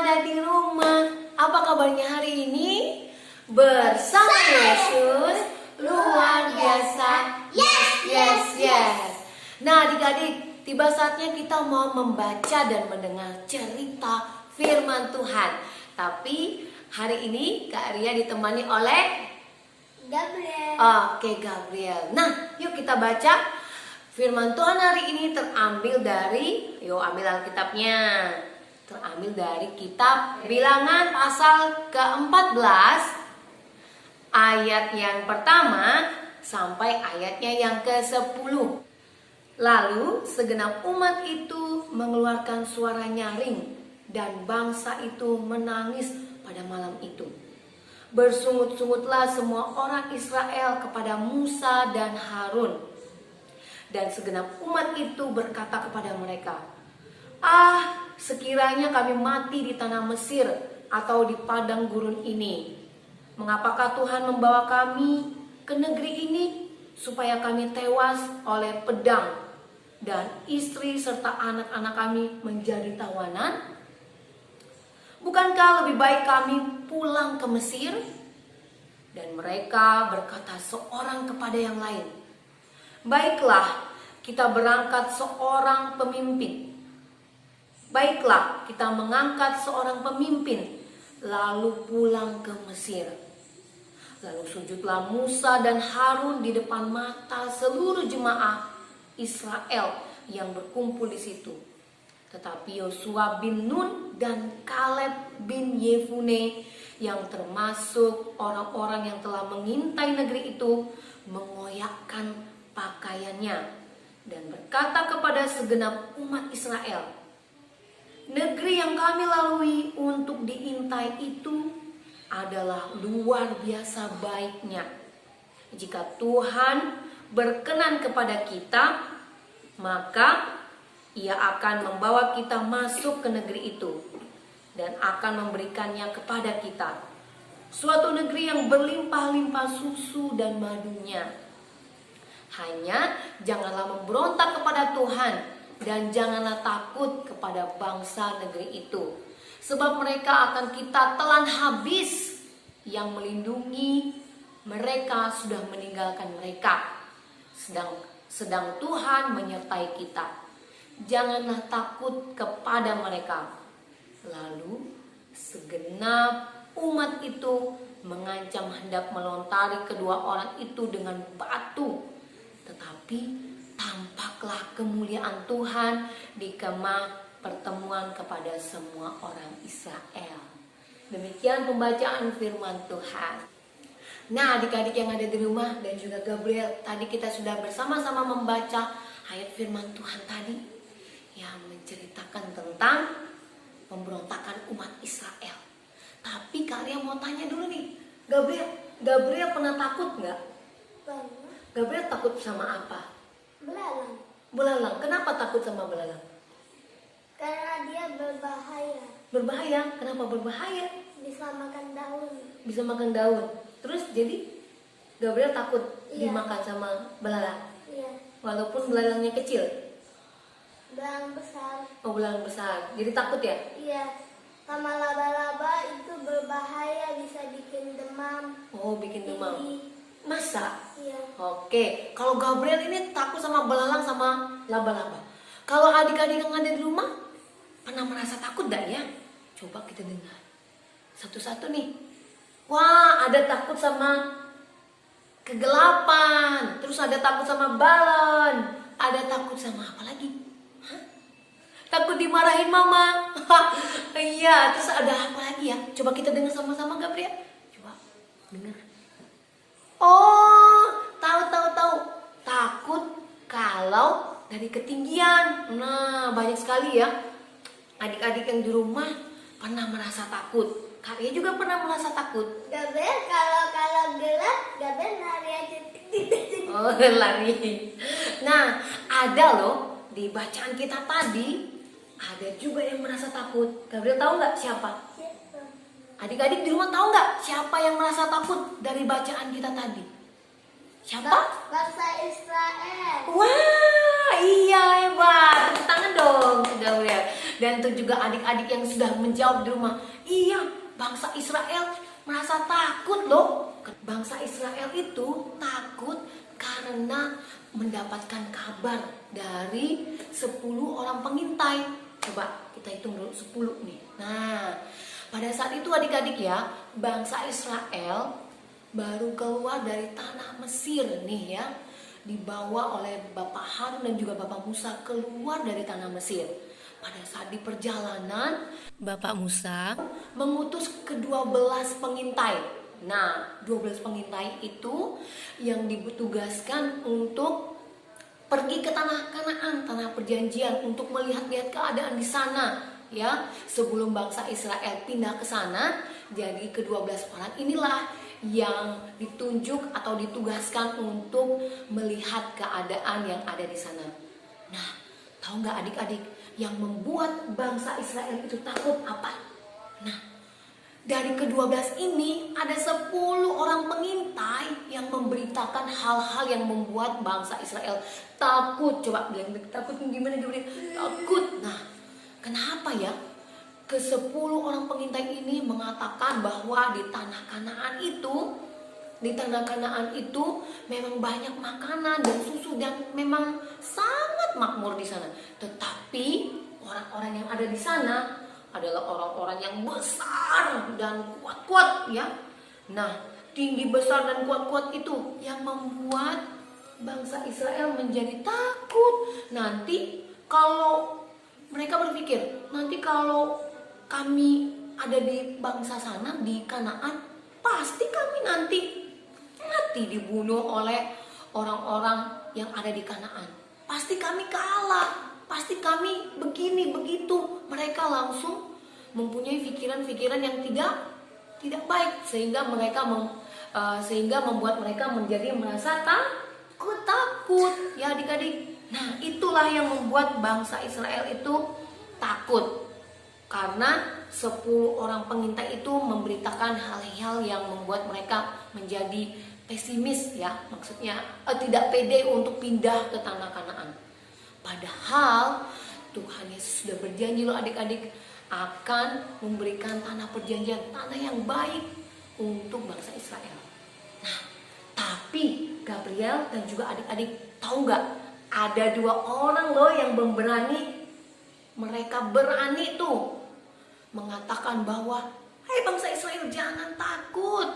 ada di rumah. Apa kabarnya hari ini? Bersama Yesus luar biasa. Yes, yes, yes. Nah, adik-adik, tiba saatnya kita mau membaca dan mendengar cerita firman Tuhan. Tapi hari ini Kak Ria ditemani oleh Gabriel. Oke, Gabriel. Nah, yuk kita baca. Firman Tuhan hari ini terambil dari, yuk ambil Alkitabnya. Terambil dari kitab Bilangan pasal ke-14 ayat yang pertama sampai ayatnya yang ke-10. Lalu segenap umat itu mengeluarkan suara nyaring dan bangsa itu menangis pada malam itu. Bersungut-sungutlah semua orang Israel kepada Musa dan Harun. Dan segenap umat itu berkata kepada mereka, sekiranya kami mati di tanah Mesir atau di padang gurun ini. Mengapakah Tuhan membawa kami ke negeri ini supaya kami tewas oleh pedang dan istri serta anak-anak kami menjadi tawanan? Bukankah lebih baik kami pulang ke Mesir? Dan mereka berkata seorang kepada yang lain, baiklah, kita berangkat seorang pemimpin. Baiklah, kita mengangkat seorang pemimpin, lalu pulang ke Mesir. Lalu sujudlah Musa dan Harun di depan mata seluruh jemaah Israel yang berkumpul di situ. Tetapi Yosua bin Nun dan Kaleb bin Yefune yang termasuk orang-orang yang telah mengintai negeri itu mengoyakkan pakaiannya dan berkata kepada segenap umat Israel, negeri yang kami lalui untuk diintai itu adalah luar biasa baiknya. Jika Tuhan berkenan kepada kita, maka Ia akan membawa kita masuk ke negeri itu dan akan memberikannya kepada kita. Suatu negeri yang berlimpah-limpah susu dan madunya. Hanya janganlah memberontak kepada Tuhan dan janganlah takut kepada bangsa negeri itu. Sebab mereka akan kita telan habis. Yang melindungi mereka sudah meninggalkan mereka. Sedang Tuhan menyertai kita. Janganlah takut kepada mereka. Lalu segenap umat itu mengancam hendak melontari kedua orang itu dengan batu. Tetapi tampaklah kemuliaan Tuhan di kemah pertemuan kepada semua orang Israel. Demikian pembacaan firman Tuhan. Nah, adik-adik yang ada di rumah dan juga Gabriel, tadi kita sudah bersama-sama membaca ayat firman Tuhan tadi yang menceritakan tentang pemberontakan umat Israel. Tapi kalian mau tanya dulu nih, Gabriel pernah takut nggak? Pernah. Gabriel takut sama apa? Belalang. Belalang. Kenapa takut sama belalang? Karena dia berbahaya. Berbahaya. Kenapa berbahaya? Bisa makan daun. Bisa makan daun. Terus jadi Gabriel takut dimakan sama belalang. Iya. Walaupun belalangnya kecil. Belalang besar. Oh, belalang besar. Jadi takut ya? Iya. Sama laba-laba itu berbahaya, bisa bikin demam. Oh, bikin demam. Tinggi. Masa? Iya. Oke. Kalau Gabriel ini takut sama belalang sama laba-laba. Kalau adik-adik yang ada di rumah pernah merasa takut gak ya? Coba kita dengar satu-satu nih. Wah, ada takut sama kegelapan. Terus ada takut sama balon. Ada takut sama apa lagi? Hah? Takut dimarahin mama. Iya, terus ada apa lagi ya? Coba kita dengar sama-sama, Gabriel. Coba dengar. Oh, tahu. Takut kalau dari ketinggian. Nah, banyak sekali ya adik-adik yang di rumah pernah merasa takut. Kalian juga pernah merasa takut. Gabriel kalau gelap, Gabriel lari aja. Oh, lari. Nah, ada loh di bacaan kita tadi, ada juga yang merasa takut. Gabriel tahu nggak siapa? Siapa? Adik-adik di rumah tahu nggak siapa yang merasa takut dari bacaan kita tadi? Siapa? Bangsa Israel. Wah, iya hebat. Tepuk tangan dong, Gabriel. Dan untuk juga adik-adik yang sudah menjawab di rumah. Iya, bangsa Israel merasa takut loh. Bangsa Israel itu takut karena mendapatkan kabar dari 10 orang pengintai. Coba kita hitung dulu 10 nih. Nah, pada saat itu adik-adik ya, bangsa Israel baru keluar dari tanah Mesir nih ya. Dibawa oleh Bapak Harun dan juga Bapak Musa keluar dari tanah Mesir. Pada saat di perjalanan, Bapak Musa mengutus ke-12 pengintai. Nah, 12 pengintai itu yang ditugaskan untuk pergi ke tanah Kanaan, tanah perjanjian, untuk melihat-lihat keadaan di sana. Ya, sebelum bangsa Israel pindah ke sana, jadi ke-12 orang inilah yang ditunjuk atau ditugaskan untuk melihat keadaan yang ada di sana. Nah, tahu nggak adik-adik, yang membuat bangsa Israel itu takut apa? Nah, dari ke-12 ini ada 10 orang pengintai yang memberitakan hal-hal yang membuat bangsa Israel takut. Coba bilang takut gimana dia? Takut. Nah, kenapa ya? Ke-10 orang pengintai ini mengatakan bahwa di tanah Kanaan itu memang banyak makanan dan susu dan memang sangat makmur di sana. Tetapi orang-orang yang ada di sana adalah orang-orang yang besar dan kuat-kuat ya. Nah, tinggi, besar dan kuat-kuat itu yang membuat bangsa Israel menjadi takut. Nanti kalau mereka berpikir, nanti kalau kami ada di bangsa sana, di Kanaan, pasti kami nanti mati dibunuh oleh orang-orang yang ada di Kanaan. Pasti kami kalah, pasti kami begini begitu. Mereka langsung mempunyai pikiran-pikiran yang tidak baik, sehingga membuat mereka menjadi merasa takut ya adik-adik. Nah, itulah yang membuat bangsa Israel itu takut. Karena 10 orang pengintai itu memberitakan hal-hal yang membuat mereka menjadi pesimis ya. Maksudnya tidak pede untuk pindah ke tanah Kanaan. Padahal Tuhan Yesus sudah berjanji loh adik-adik, akan memberikan tanah perjanjian, tanah yang baik untuk bangsa Israel. Nah, tapi Gabriel dan juga adik-adik tahu nggak? Ada 2 orang loh yang berani. Mereka berani tuh mengatakan bahwa, "Hai bangsa Israel, jangan takut.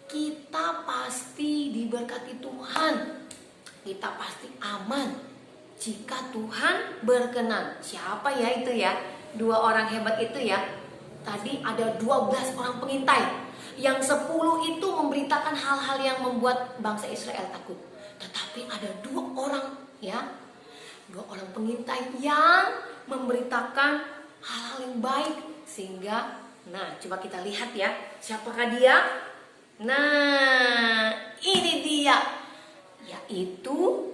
Kita pasti diberkati Tuhan. Kita pasti aman jika Tuhan berkenan." Siapa ya itu ya? 2 orang hebat itu ya. Tadi ada 12 orang pengintai. Yang 10 itu memberitakan hal-hal yang membuat bangsa Israel takut. Tetapi ada 2 orang ya, 2 orang pengintai yang memberitakan hal-hal yang baik. Sehingga, nah coba kita lihat ya, siapakah dia? Nah, ini dia, yaitu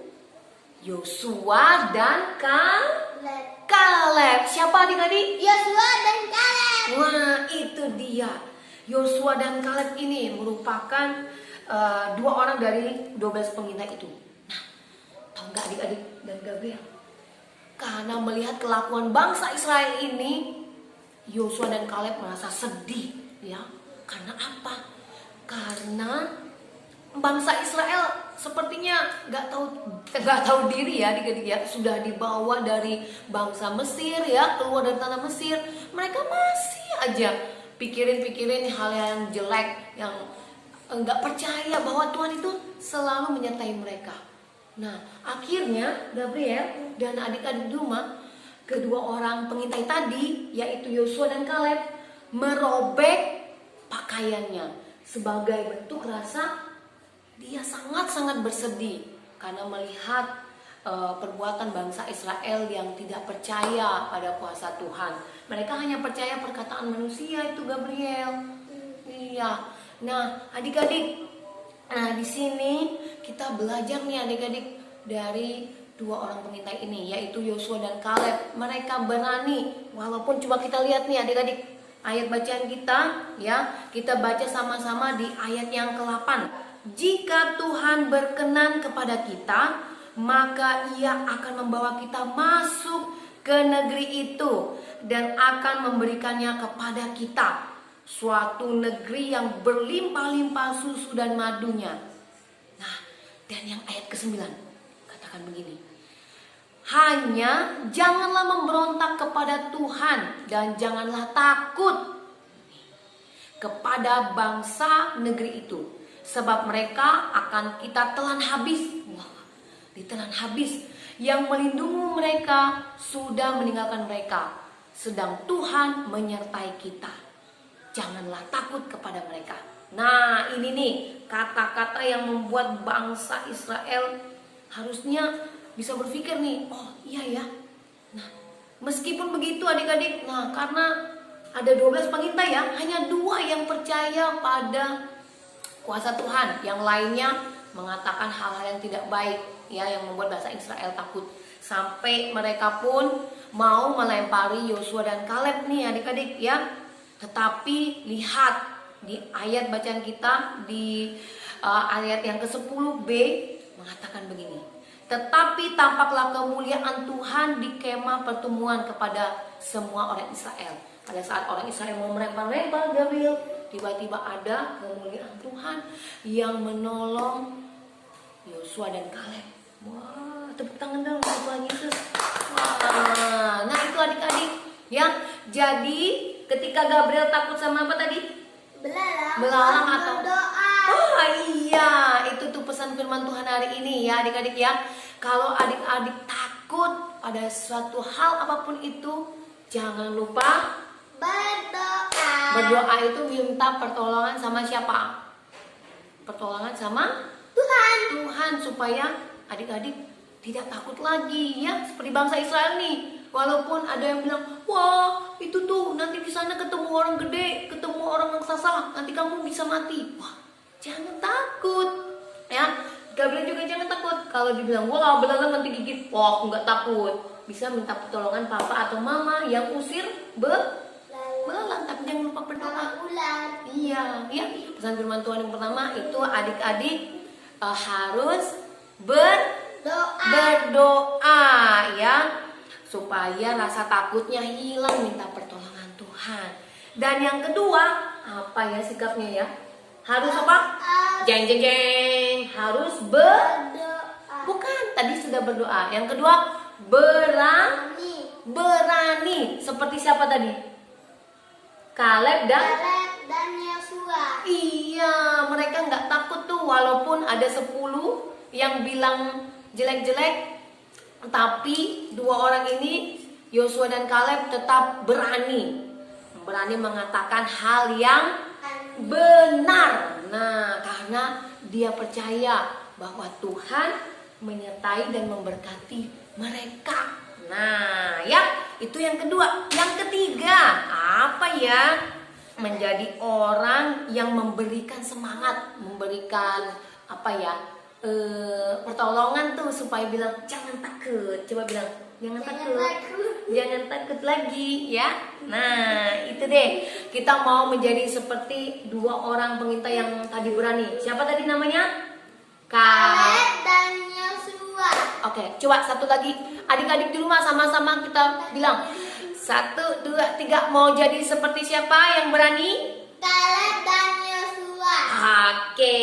Yosua dan Kaleb. Siapa adik-adik? Yosua dan Kaleb. Wah, itu dia. Yosua dan Kaleb ini merupakan 2 orang dari 12 pengintai itu. Nah, tahu nggak adik-adik dan Gabriel? Karena melihat kelakuan bangsa Israel ini, Yosua dan Kaleb merasa sedih ya. Karena apa? Karena bangsa Israel sepertinya nggak tahu diri ya adik-adik ya. Sudah dibawa dari bangsa Mesir ya, keluar dari tanah Mesir. Mereka masih aja pikirin hal yang jelek, yang nggak percaya bahwa Tuhan itu selalu menyertai mereka. Nah, akhirnya Gabriel dan adik-adik di rumah, kedua orang pengintai tadi, yaitu Yosua dan Kaleb, merobek pakaiannya sebagai bentuk rasa dia sangat-sangat bersedih karena melihat perbuatan bangsa Israel yang tidak percaya pada kuasa Tuhan. Mereka hanya percaya perkataan manusia itu Gabriel. Iya. Nah, adik-adik, nah di sini kita belajar nih adik-adik dari 2 orang pengintai ini, yaitu Yosua dan Kaleb. Mereka berani, walaupun coba kita lihat nih adik-adik ayat bacaan kita ya. Kita baca sama-sama di ayat yang ke-8. Jika Tuhan berkenan kepada kita, maka Ia akan membawa kita masuk ke negeri itu dan akan memberikannya kepada kita, suatu negeri yang berlimpah-limpah susu dan madunya. Nah, dan yang ayat ke-9 katakan begini, hanya janganlah memberontak kepada Tuhan dan janganlah takut kepada bangsa negeri itu, sebab mereka akan kita telan habis. Wah, ditelan habis. Yang melindungi mereka sudah meninggalkan mereka, sedang Tuhan menyertai kita. Janganlah takut kepada mereka. Nah, ini nih kata-kata yang membuat bangsa Israel harusnya bisa berpikir nih, oh iya ya. Nah, meskipun begitu adik-adik, nah karena ada 12 pengintai ya, hanya 2 yang percaya pada kuasa Tuhan, yang lainnya mengatakan hal-hal yang tidak baik ya, yang membuat bangsa Israel takut. Sampai mereka pun mau melempari Yosua dan Kaleb nih adik-adik ya. Tetapi lihat di ayat bacaan kita di ayat yang ke-10b mengatakan begini. Tetapi tampaklah kemuliaan Tuhan di kemah pertemuan kepada semua orang Israel. Pada saat orang Israel mau melempar Gabriel, tiba-tiba ada kemuliaan Tuhan yang menolong Yosua dan Kaleb. Wah, tepuk tangan dong untuk Tuhan Yesus. Wah, nah itu adik-adik ya. Jadi ketika Gabriel takut sama apa tadi? Belalang atau doa. Oh iya, itu tuh pesan firman Tuhan hari ini ya adik-adik ya. Kalau adik-adik takut pada suatu hal apapun itu, jangan lupa Berdoa. berdoa. Itu minta pertolongan sama siapa? Pertolongan sama Tuhan supaya adik-adik tidak takut lagi ya, seperti bangsa Israel nih. Walaupun ada yang bilang, wah itu tuh nanti di sana ketemu orang gede, ketemu orang raksasa, nanti kamu bisa mati. Wah, jangan takut ya. Gabriel juga jangan takut. Kalau dibilang, wah belalang nanti gigit, wah nggak takut. Bisa minta pertolongan papa atau mama yang usir belalang, tapi jangan lupa berdoa. Iya, ya. Pesan firman Tuhan yang pertama itu adik-adik harus berdoa ya, supaya rasa takutnya hilang, minta pertolongan Tuhan. Dan yang kedua, apa ya sikapnya ya? Harus apa? Jeng jeng jeng, harus bukan, tadi sudah berdoa. Yang kedua, berani. Seperti siapa tadi? Kaleb dan Yosua. Iya, mereka nggak takut tuh, walaupun ada 10 yang bilang jelek-jelek, tapi 2 orang ini, Yosua dan Kaleb, tetap berani mengatakan hal yang benar. Nah, karena dia percaya bahwa Tuhan menyertai dan memberkati mereka. Nah, ya, itu yang kedua. Yang ketiga, apa ya? Menjadi orang yang memberikan semangat, memberikan apa ya? Pertolongan tuh supaya bilang jangan takut. Coba bilang jangan takut lagi ya. Nah, itu deh. Kita mau menjadi seperti 2 orang pengintai yang tadi berani. Siapa tadi namanya? Kaleb dan Yosua. Oke, coba satu lagi. Adik-adik di rumah sama-sama kita bilang 1, 2, 3. Mau jadi seperti siapa yang berani? Kaleb dan Yosua. Oke,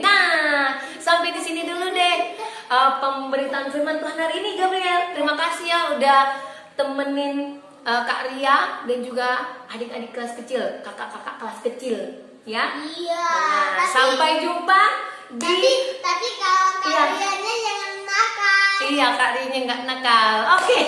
nah sampai di sini dulu deh pemberitaan firman Tuhan hari ini, Gabriel. Terima kasih ya udah temenin Kak Ria dan juga adik-adik kelas kecil, kakak-kakak kelas kecil, ya. Iya. Nah, sampai jumpa di. Tapi kalau Iya. kaliannya jangan nakal. Iya, Kak Ria nggak nakal. Oke,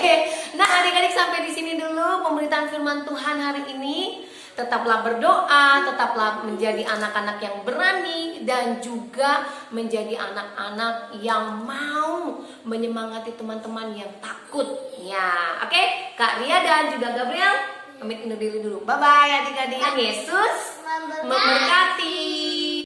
nah adik-adik sampai di sini dulu pemberitaan firman Tuhan hari ini. Tetaplah berdoa, tetaplah menjadi anak-anak yang berani dan juga menjadi anak-anak yang mau menyemangati teman-teman yang takut. Ya, oke? Kak Ria dan juga Gabriel pamit undur diri dulu. Bye-bye adik-adik. Yesus memberkati.